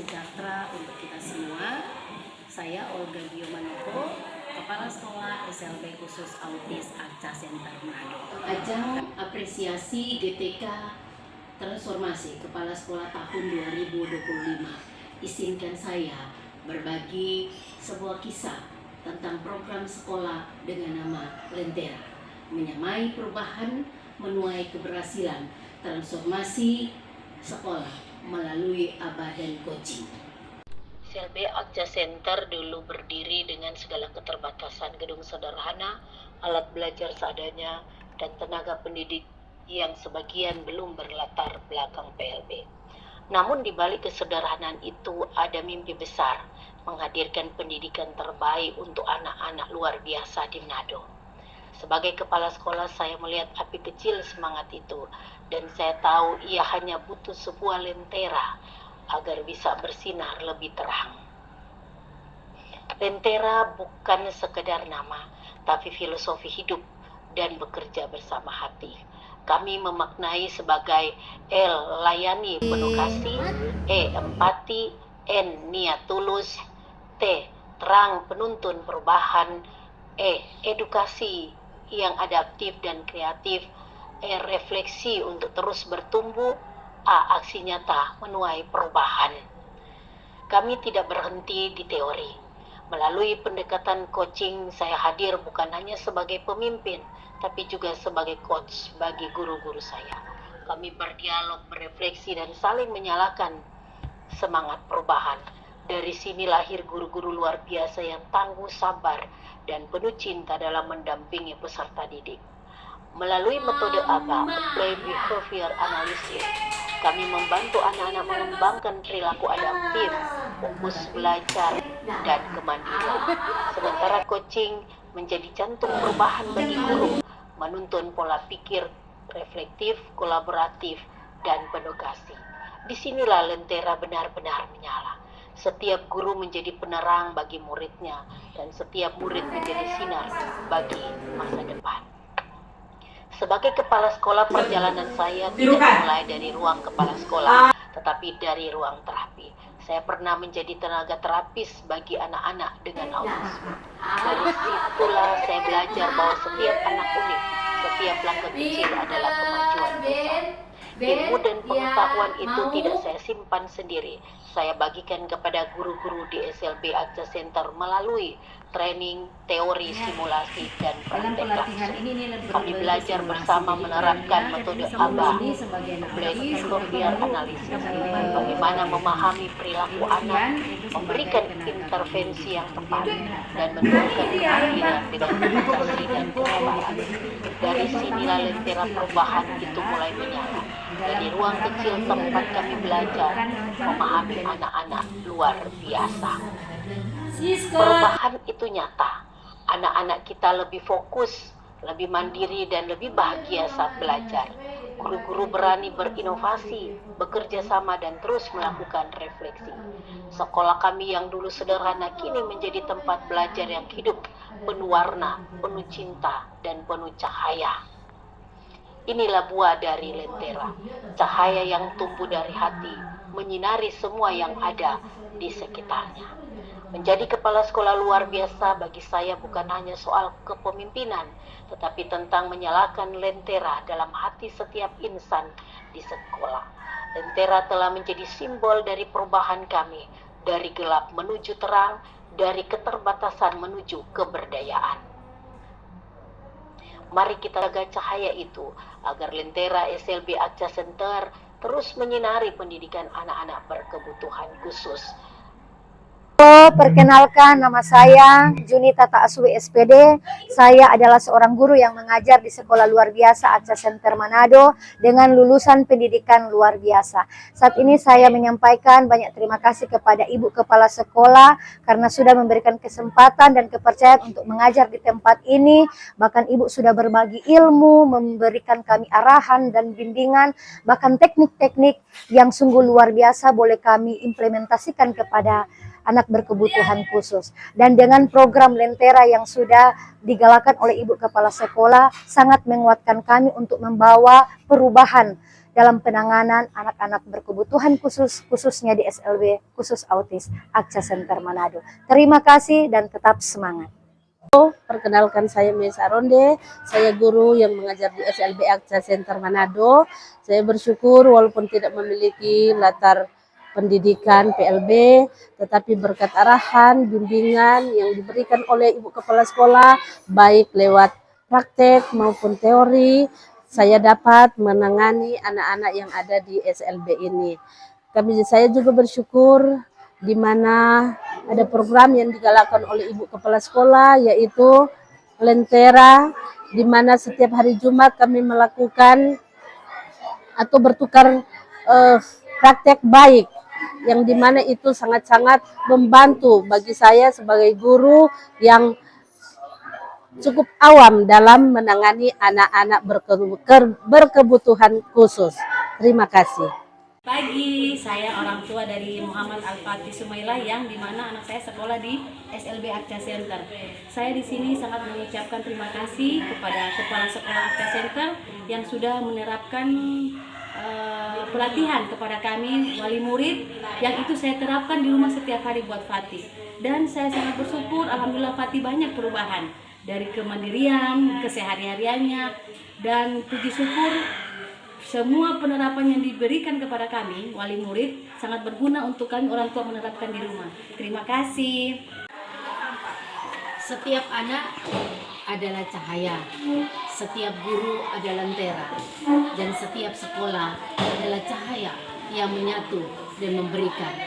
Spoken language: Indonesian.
sejahtera untuk kita semua. Saya Olga Giomanoko, Kepala Sekolah SLB Khusus Autis Arca Center Manado. Ajang apresiasi GTK Transformasi Kepala Sekolah tahun 2025. Izinkan saya berbagi sebuah kisah tentang program sekolah dengan nama Lentera. Menyamai perubahan, menuai keberhasilan, transformasi sekolah melalui ABA dan coaching. SLB Arca Center dulu berdiri dengan segala keterbatasan gedung sederhana, alat belajar seadanya, dan tenaga pendidik yang sebagian belum berlatar belakang PLB. Namun di balik kesederhanaan itu ada mimpi besar, menghadirkan pendidikan terbaik untuk anak-anak luar biasa di Manado. Sebagai kepala sekolah, saya melihat api kecil semangat itu, dan saya tahu ia hanya butuh sebuah lentera agar bisa bersinar lebih terang. Lentera bukan sekedar nama, tapi filosofi hidup dan bekerja bersama hati. Kami memaknai sebagai L. Layani penuh kasih, E. Empati, N. Niat tulus, T. Terang penuntun perubahan, E. Edukasi yang adaptif dan kreatif, E. Refleksi untuk terus bertumbuh, A. Aksi nyata menuai perubahan. Kami tidak berhenti di teori. Melalui pendekatan coaching, saya hadir bukan hanya sebagai pemimpin, tapi juga sebagai coach bagi guru-guru saya. Kami berdialog, berefleksi, dan saling menyalakan semangat perubahan. Dari sini lahir guru-guru luar biasa yang tangguh, sabar, dan penuh cinta dalam mendampingi peserta didik. Melalui metode ABA, Apply Behavior Analysis, kami membantu anak-anak mengembangkan perilaku adaptif, fokus belajar, dan kemandirian. Sementara coaching menjadi jantung perubahan bagi guru, menuntun pola pikir reflektif, kolaboratif, dan penuh kasih. Disinilah lentera benar-benar menyala. Setiap guru menjadi penerang bagi muridnya, dan setiap murid menjadi sinar bagi masa depan. Sebagai kepala sekolah, perjalanan saya tidak dimulai dari ruang kepala sekolah, tetapi dari ruang terapi. Saya pernah menjadi tenaga terapis bagi anak-anak dengan autisme. Dari situlah saya belajar bahwa setiap anak unik, setiap langkah kecil adalah kemajuan besar. Ilmu dan pengetahuan itu tidak saya simpan sendiri. Saya bagikan kepada guru-guru di SLB Arca Center melalui training, teori, simulasi, dan praktek langsung. Kami belajar bersama menerapkan metode ABA, Applied Behavior Analysis, bagaimana memahami perilaku anak, memberikan intervensi yang tepat, dan menemukan kemandirian dengan edukasi dan kesabaran. Dari sinilah lentera perubahan itu mulai menyala. Dari ruang kecil tempat kami belajar memahami anak-anak luar biasa. Perubahan itu nyata. Anak-anak kita lebih fokus, lebih mandiri, dan lebih bahagia saat belajar. Guru-guru berani berinovasi, bekerja sama, dan terus melakukan refleksi. Sekolah kami yang dulu sederhana kini menjadi tempat belajar yang hidup, penuh warna, penuh cinta, dan penuh cahaya. Inilah buah dari lentera, cahaya yang tumbuh dari hati, menyinari semua yang ada di sekitarnya. Menjadi kepala sekolah luar biasa bagi saya bukan hanya soal kepemimpinan, tetapi tentang menyalakan lentera dalam hati setiap insan di sekolah. Lentera telah menjadi simbol dari perubahan kami, dari gelap menuju terang, dari keterbatasan menuju keberdayaan. Mari kita jaga cahaya itu agar lentera SLB Arca Center terus menyinari pendidikan anak-anak berkebutuhan khusus. Halo, perkenalkan nama saya Junita Ta'aswi SPD. Saya adalah seorang guru yang mengajar di Sekolah Luar Biasa Arca Center Manado dengan lulusan pendidikan luar biasa. Saat ini saya menyampaikan banyak terima kasih kepada Ibu Kepala Sekolah karena sudah memberikan kesempatan dan kepercayaan untuk mengajar di tempat ini. Bahkan Ibu sudah berbagi ilmu, memberikan kami arahan dan bimbingan, bahkan teknik-teknik yang sungguh luar biasa boleh kami implementasikan kepada anak berkebutuhan khusus. Dan dengan program Lentera yang sudah digalakan oleh Ibu Kepala Sekolah sangat menguatkan kami untuk membawa perubahan dalam penanganan anak-anak berkebutuhan khusus, khususnya di SLB khusus autis Akca Center Manado. Terima kasih dan tetap semangat. Perkenalkan, saya Mesa Ronde, saya guru yang mengajar di SLB Akca Center Manado. Saya bersyukur walaupun tidak memiliki latar pendidikan PLB, tetapi berkat arahan, bimbingan yang diberikan oleh Ibu Kepala Sekolah, baik lewat praktek maupun teori, saya dapat menangani anak-anak yang ada di SLB ini. Saya juga bersyukur di mana ada program yang digalakkan oleh Ibu Kepala Sekolah, yaitu Lentera, di mana setiap hari Jumat kami melakukan atau bertukar praktek baik, yang dimana itu sangat-sangat membantu bagi saya sebagai guru yang cukup awam dalam menangani anak-anak berkebutuhan khusus. Terima kasih. Pagi, saya orang tua dari Muhammad Al-Fatih Sumaila yang dimana anak saya sekolah di SLB Akca Center. Saya di sini sangat mengucapkan terima kasih kepada Kepala Sekolah Akca Center yang sudah menerapkan pelatihan kepada kami wali murid, yang itu saya terapkan di rumah setiap hari buat Fatih. Dan saya sangat bersyukur, alhamdulillah Fatih banyak perubahan dari kemandirian, kesehari-hariannya, dan puji syukur semua penerapan yang diberikan kepada kami, wali murid, sangat berguna untuk kami orang tua menerapkan di rumah. Terima kasih. Setiap anak adalah cahaya, setiap guru adalah lentera, dan setiap sekolah adalah cahaya yang menyatu dan memberikan